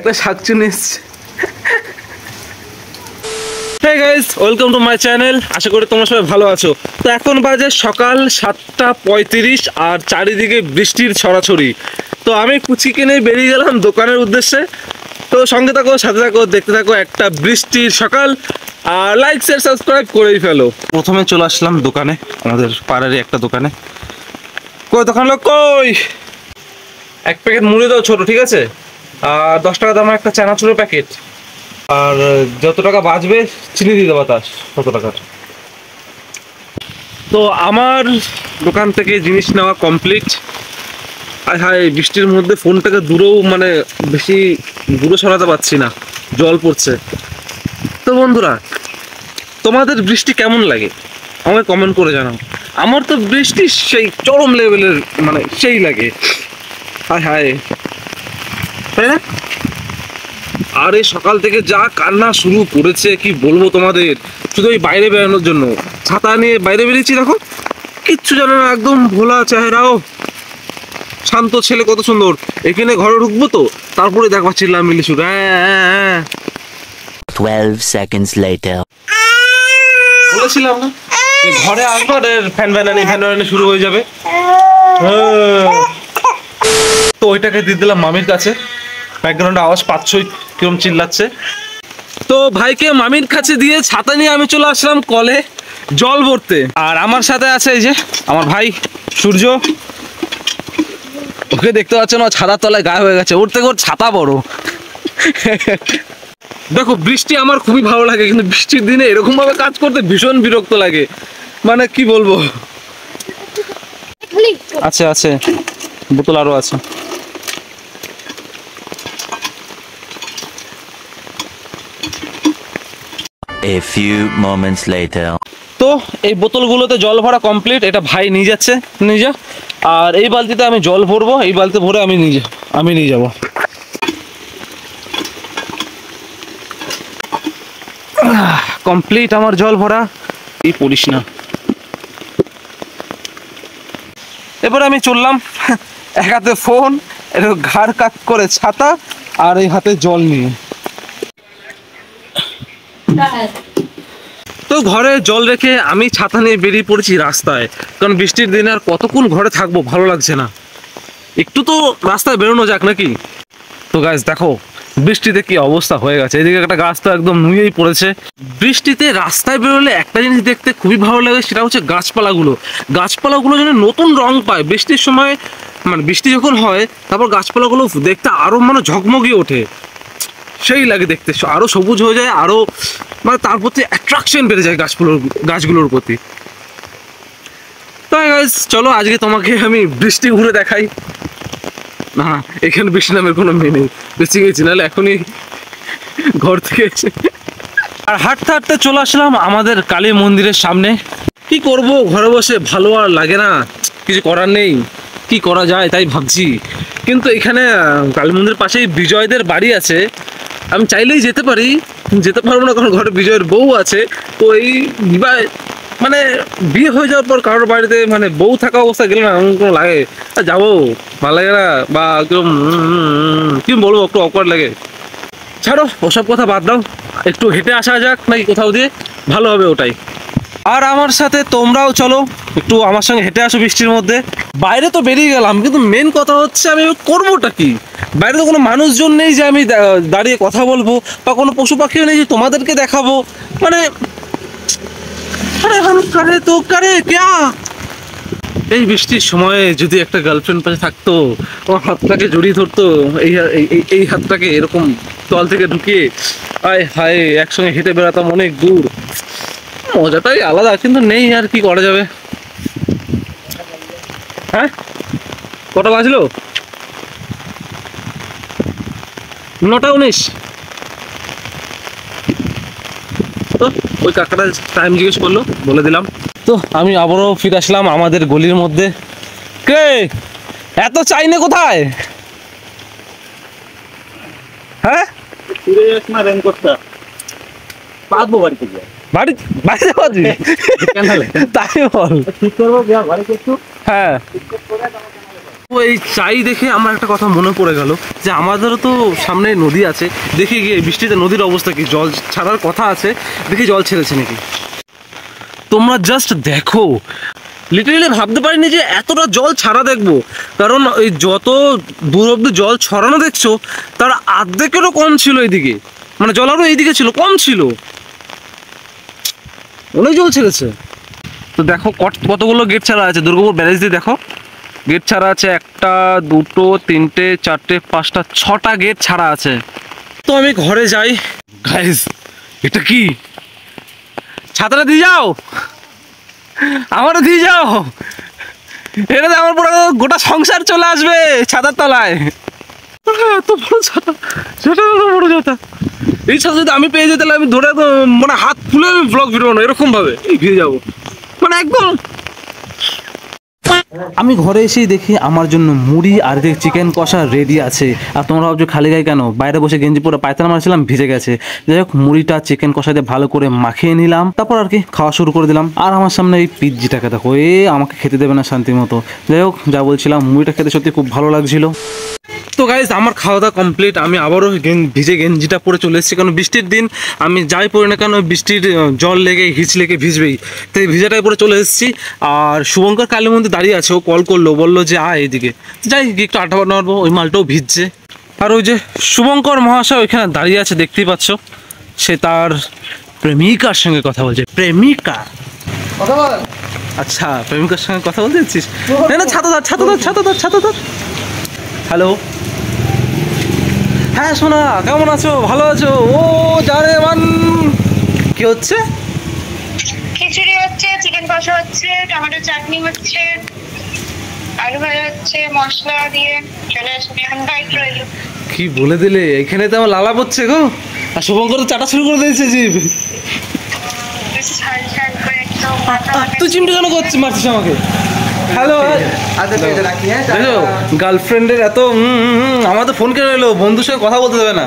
একটা শাকচুনি এসছে। Hey guys, welcome to my channel. আশা করি তোমরা সবাই ভালো আছো। তো এখন বাজে সকাল 7:35 আর চারিদিকে বৃষ্টির ছড়াছড়ি। তো আমি কুচিকে নিয়ে বেরিয়ে গেলাম দোকানের উদ্দেশ্যে। তো সঙ্গে থাকো, সাথে থাকো, দেখতে থাকো একটা বৃষ্টির সকাল। আর লাইক শেয়ার সাবস্ক্রাইব করেই ফেলো। প্রথমে চলে আসলাম দোকানে, আমাদের পাড়ারই একটা দোকানে। কই দোকান লোক কই? এক প্যাকেট মুড়ি দাও ছোট, ঠিক আছে? আর 10 টাকা দামের একটা চানাচুরের প্যাকেট। আর যত টাকা বাঁচবে চিনি দিয়ে দেবো তার কত টাকার। তো আমার দোকান থেকে জিনিস নেওয়া কমপ্লিট। আর হ্যাঁ, বৃষ্টির মধ্যে ফোনটাকে দূরেও মানে বেশি দূরে সরাতে পারছি না, জল পড়ছে। তো বন্ধুরা, তোমাদের বৃষ্টি কেমন লাগে আমাকে কমেন্ট করে জানাও। আমার তো বৃষ্টি সেই চরম লেভেলের, মানে সেই লাগে। হায় হায়, তাই না? আর এই সকাল থেকে যা কান্না শুরু করেছে কি বলবো তোমাদের, শুধু ওই বাইরে বেরোনোর জন্য। ছাতা নিয়ে বাইরে বেরিয়েছি, দেখো কিচ্ছু জানে না, একদম ভোলা চেহারাও, শান্ত ছেলে, কত সুন্দর। এখানে ঘরে ঢুকবো তো তারপরে দেখবা চিল্লামিল্লি শুরু। 12 seconds later. বলেছিলাম না ঘরে আসবো আর ফ্যান ফ্যান শুরু হয়ে যাবে। তো ওইটাকে দিয়ে দিলাম মামির কাছে। ব্যাকগ্রাউন্ডে আওয়াজ পাচ্ছই কিরম চিল্লাচ্ছে। তো ভাইকে মামির কাছে দিয়ে ছাতা নিয়ে আমি চলে আসলাম কলে জল ভরতে। আর আমার সাথে আছে এই যে আমার ভাই সূর্য, ওকে দেখতে পাচ্ছেন, ও ছাতার তলায় গায়ে হয়ে গেছে, ওর থেকে ওর ছাতা বড়। দেখো বৃষ্টি আমার খুবই ভালো লাগে, কিন্তু বৃষ্টির দিনে এরকম ভাবে কাজ করতে ভীষণ বিরক্ত লাগে, মানে কি বলবো। আছে আছে বোতল আরো আছে। A few moments later. তো এই বোতলগুলোতে জল ভরা কমপ্লিট, এটা ভাই নিয়ে যাচ্ছে, নিয়ে যা। আর এই বালতিতে আমি জল ভরবো, এই বালতি ভরে আমি নিয়ে যাব। কমপ্লিট আমার জল ভরা, এই পড়িস না। এবার আমি চললাম, এক হাতে ফোন, ঘাড় কাক করে ছাতা, আর এই হাতে জল নিয়ে। তো ঘরে জল রেখে আমি ছাতা নিয়ে বেরিয়ে পড়েছি রাস্তায়, কারণ বৃষ্টির দিনে আর কতক্ষণ ঘরে থাকবো, ভালো লাগছে না, একটু তো রাস্তায় বেরোনো যাক নাকি। তো গাইস দেখো বৃষ্টিতে কি অবস্থা হয়ে গেছে, এদিকে একটা গাছ তো একদম নুয়েই পড়েছে। বৃষ্টিতে রাস্তায় বেরোলে একটা জিনিস দেখতে খুবই ভালো লাগে, সেটা হচ্ছে গাছপালাগুলো যেন নতুন রং পায় বৃষ্টির সময়। মানে বৃষ্টি যখন হয় তারপর গাছপালাগুলো দেখতে আরো মানে ঝকমগিয়ে ওঠে, সেই লাগে দেখতে, আরো সবুজ হয়ে যায়, আরো মানে তার প্রতি অ্যাট্রাকশন বেড়ে যায় গাছগুলোর প্রতি। তাই গাইস চলো আজকে তোমাকে আমি বৃষ্টি ঘুরে দেখাই। না এখানে বৃষ্টি নামের কোনো মেয়ে নেই, বেঁচে গেছি, নাহলে এখনই ঘর থেকে এসে। আর হাঁটতে হাঁটতে চলে আসলাম আমাদের কালী মন্দিরের সামনে। কি করব, ঘরে বসে ভালো আর লাগে না, কিছু করার নেই, কি করা যায় তাই ভাবছি। কিন্তু এখানে কালী মন্দিরের পাশেই বিজয়দের বাড়ি আছে, আমি চাইলেই যেতে পারি, যেতে পারবো না কারণ ঘরে বিজয়ের বউ আছে। তো এই মানে বিয়ে হয়ে যাওয়ার পর কারোর বাড়িতে মানে বউ থাকা অবস্থা গেলে না এমন কোনো লাগে, যাবো ভালো লাগে না, বা একদম কি বলবো, একটু অকওয়ার্ড লাগে। ছাড়ো ওসব কথা বাদ দাও, একটু হেঁটে আসা যাক নাকি কোথাও দিয়ে, ভালো হবে ওটাই। আর আমার সাথে তোমরাও চলো, একটু আমার সঙ্গে হেঁটে আসো বৃষ্টির মধ্যে। বাইরে তো বেরিয়ে গেলাম, কিন্তু মেন কথা হচ্ছে আমি করবোটা কি? বাইরে তো কোনো মানুষজন নেই যে আমি দাঁড়িয়ে কথা বলবো, বা কোনো পশু পাখিও নেই যে তোমাদেরকে দেখাবো, মানে এই বৃষ্টির সময়ে যদি একটা গার্লফ্রেন্ড পাশে থাকতো, ও হাতটাকে জড়িয়ে ধরতো, এই হাতটাকে এরকম তল থেকে ঢুকিয়ে, আয় হায় একসঙ্গে হেঁটে বেড়াতাম অনেক দূর, মজাটাই আলাদা। কিন্তু নেই, আর কি করা যাবে। হ্যাঁ কটা বাজলো? 9:19। তো ওই কাকাটা টাইম জিজ্ঞেস করলো, বলে দিলাম। তো আমি আবারও ফিরে আসলাম আমাদের গলির মধ্যে। কে এত চাইনে কোথায়? হ্যাঁ বাড়িতে তাই বল। হ্যাঁ তো এই চাই দেখে আমার একটা কথা মনে পড়ে গেল যে আমাদেরও তো সামনে নদী আছে, দেখি গিয়ে বৃষ্টিতে নদীর অবস্থা কি, জল ছাড়ার কথা আছে, দেখি জল ছেড়েছে নাকি। তোমরা জাস্ট দেখো, লিটারেলি ভাবতে পারিনি যে এতটা জল ছাড়া দেখবো, কারণ ওই যত দূর অব্দি জল ছড়ানো দেখছো তার অর্ধেকেরও কম ছিল এইদিকে, মানে জল আরও এইদিকে ছিল, কম ছিল, অনেক জল ছেড়েছে। তো দেখো কতগুলো গেট ছাড়া আছে, দুর্গাপুর ব্যারেজ দিয়ে দেখো গেট ছাড়া আছে, 1 2 3 4 5 6টা গেট ছাড়া আছে। তো আমি ঘরে যাই। গাইস এটা কি, ছাতাটা দিয়ে যাও, আমারও দিয়ে যাও, এটা আমার পুরো গোটা সংসার চলে আসবে ছাতার তলায়। এত বড় ছাতা, সেটা বড় ছাতা, এই ছাতা যদি আমি পেয়ে যেতে তাহলে আমি ধরে মানে হাত ফুলে আমি ব্লগ ভিডিও বানাবো এরকম ভাবে, ভিজে যাবো মানে একদম। আমি ঘরে এসেই দেখি আমার জন্য মুড়ি আর চিকেন কষা রেডি আছে। আর তোমরা ভাবছো খালি গায়ে কেন, বাইরে বসে গেঞ্জি পরে পায়তানা মারছিলাম, ভিজে গেছে। যাই হোক মুড়িটা চিকেন কষা দিয়ে ভালো করে মাখিয়ে নিলাম, তারপর আর কি খাওয়া শুরু করে দিলাম। আর আমার সামনে এই পিৎজিটাকে দেখো, আমাকে খেতে দেবে না শান্তি মতো। যাই হোক যা বলছিলাম, মুড়িটা খেতে সত্যি খুব ভালো লাগছিল। তো গাইজ আমার খাওয়া দাওয়া কমপ্লিট, আমি আবারও ভিজে গেঞ্জিটা পরে চলে এসেছি, কারণ বৃষ্টির দিন আমি যাই পড়ি না কেন বৃষ্টির জল লেগে হিচ লেগে ভিজবেই, তাই ভিজাটাই পরে চলে এসেছি। আর শুভঙ্কর কালী মন্দির দাঁড়িয়ে আছে, ও কল করলো, বললো যে আয় এইদিকে, যাই গিয়ে একটু আড্ডা মারবো, ওই মালটাও ভিজছে। আর ওই যে শুভঙ্কর মহাশয় ওইখানে দাঁড়িয়ে আছে দেখতেই পাচ্ছ, সে তার প্রেমিকার সঙ্গে কথা বলছে। প্রেমিকা কথা বল, আচ্ছা প্রেমিকার সঙ্গে কথা বলতে যাচ্ছিস, না ছাতা ধর ছাতা ধর ছাতা ধর ছাতা ধর। হ্যালো, হ্যাঁ শোনা কেমন আছো, ভালো আছো? ও জানে মান কি হচ্ছে? খিচুড়ি হচ্ছে, চিকেন কষা হচ্ছে, টমেটো চাটনি হচ্ছে, আলু ভাজা হচ্ছে, মশলা দিয়ে চলে আসবে। এখন ডাইট রইল। কি বলে দিলে, এখানে তো আমার লালা পড়ছে গো। আর শুভঙ্কর তো চাটা শুরু করে দিয়েছে জিভ। ঝাল ঝাল করে একদম। তুই চিমটি কেন করছিস, মারছিস আমাকে? হ্যালো, গার্লফ্রেন্ডের এত আমার তো ফোন কেটে এলো, বন্ধুর সঙ্গে কথা বলতে দেবে না।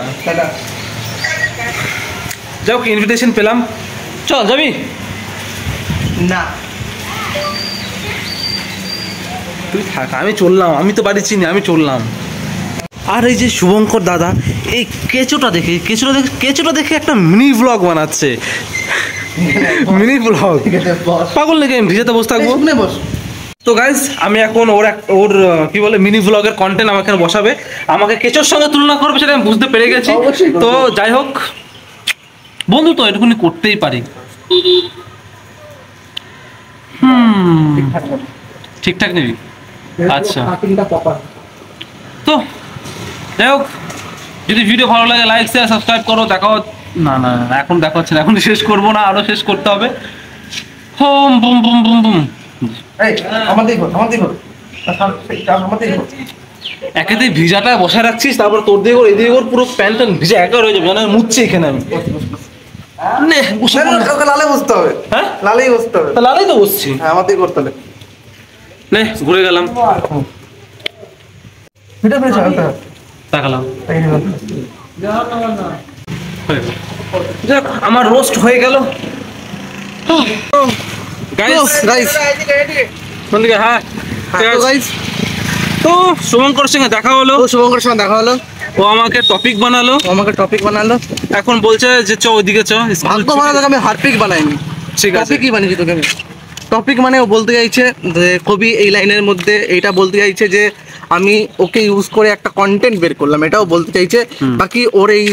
যাও ইনভিটেশন পেলাম, চল যাবি না? তুই থাক, আমি চললাম, আমি তো বাড়ি চিনি, আমি চললাম। আর এই যে শুভঙ্কর দাদা এই কেঁচোটা দেখে একটা মিনি ব্লগ বানাচ্ছে, মিনি ব্লগ। পাগল নাকি আমি ভিজেতে বসে থাকবো? তো গাইজ আমি এখন ওর কি বলে মিনি ব্লগের কন্টেন্ট আমাকে বসাবে, আমাকে কেঁচোর সঙ্গে তুলনা করবে, সেটা আমি বুঝতে পেরে গেছি। তো যাই হোক বন্ধু তো এটুকুনি করতেই পারি। ঠিকঠাক নিবি, আচ্ছা। তো যাই হোক, যদি ভিডিও ভালো লাগে লাইক শেয়ার সাবস্ক্রাইব করো। দেখো না না এখন দেখা হচ্ছে না, এখন শেষ করবো না, আরো শেষ করতে হবে। Home boom boom boom boom, একেতেই ভিজাটা বসায় রাখছিস, তারপর তোর দিয়ে কর, এদিকে কর, পুরো প্যান্ট ভিজা একা হয়ে যাবে, মানে মুছছি এখানে আমি। লালে বসতে হবে, হ্যাঁ লালেই বসতে হবে, লালেই তো বসছি, আমাদের করতে হবে। নে ঘুরে গেলাম, তাকালাম, যাক আমার রোস্ট হয়ে গেল। তো শুভঙ্কর সঙ্গে দেখা হলো, ও আমাকে টপিক বানালো, এখন বলছে যে চ ওইদিকে চ। আমি হারপিক বানাইনি, ঠিক আছে কি বানিয়েছি তোকে আমি টপিক, মানে ও বলতে চাইছে যে কবি এই লাইনের মধ্যে এইটা বলতে চাইছে যে আমি ওকে ইউজ করে একটা কন্টেন্ট বের করলাম, এটাও বলতে চাইছে। বাকি ওর এই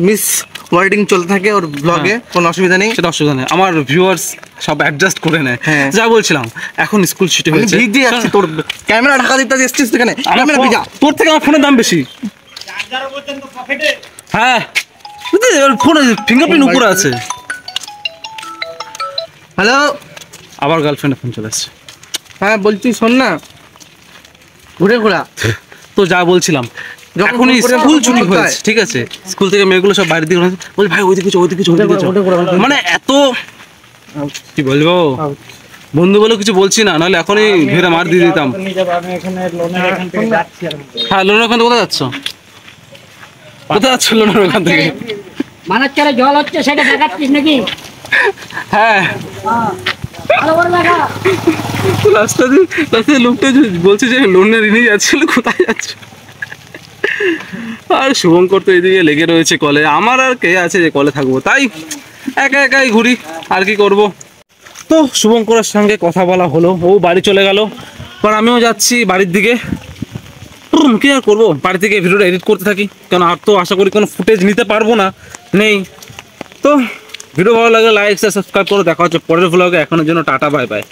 মিস ওয়ার্ডিং চলতে থাকে ওর ব্লগে, কোনো অসুবিধা নেই, সেটা অসুবিধা নেই, আমার ভিউয়ার্স সব অ্যাডজাস্ট করে নেয়। যা বলছিলাম, এখন স্কুল ছুটি হয়েছে, ভিজে যাচ্ছে, তোর ক্যামেরা ঢাকা দিতে এসছিস এখানে, তোর থেকে আমার ফোনের দাম বেশি। হ্যাঁ ফোনে ফিঙ্গারপ্রিন্ট উপরে আছে। হ্যালো, আবার গার্লফ্রেন্ডের ফোন চলে আসছে। হ্যাঁ বলছি শোন না, ঘোরা তো যা বলছিলাম, এখনই স্কুল ছুটি হয়েছে, ঠিক আছে, স্কুল থেকে মেয়েগুলো সব বাইরের দিকে বলছে ভাই ওইদিকে মানে এত কি বলবো, বন্ধু বলে কিছু বলছি না, নাহলে এখনই ঘেরে মার দিয়ে দিতাম। হ্যাঁ লোনের ওখান থেকে কোথায় যাচ্ছ, লোনের ওখান থেকে মানাচ্ছারে জল হচ্ছে সেটা দেখাচ্ছিস নাকি? হ্যাঁ রাস্তায় লোকটা বলছে যে লোনের ঋণে যাচ্ছিল, কোথায় যাচ্ছে? আর শুভঙ্কর তো এদিকে লেগে রয়েছে কলে, আমার আর কে আছে যে কলে থাকবো, তাই একা একাই ঘুরি, আর কি করব। তো শুভঙ্করের সঙ্গে কথা বলা হলো, ও বাড়ি চলে গেল, কারণ আমিও যাচ্ছি বাড়ির দিকে। কি আর করবো, বাড়ি থেকে ভিডিওটা এডিট করতে থাকি, কারণ আর তো আশা করি কোনো ফুটেজ নিতে পারবো না, নেই। তো ভিডিও ভালো লাগলে লাইক সাবস্ক্রাইব করে দেখা হচ্ছে পরের ভ্লগে। এখনের জন্য টাটা, বাই বাই।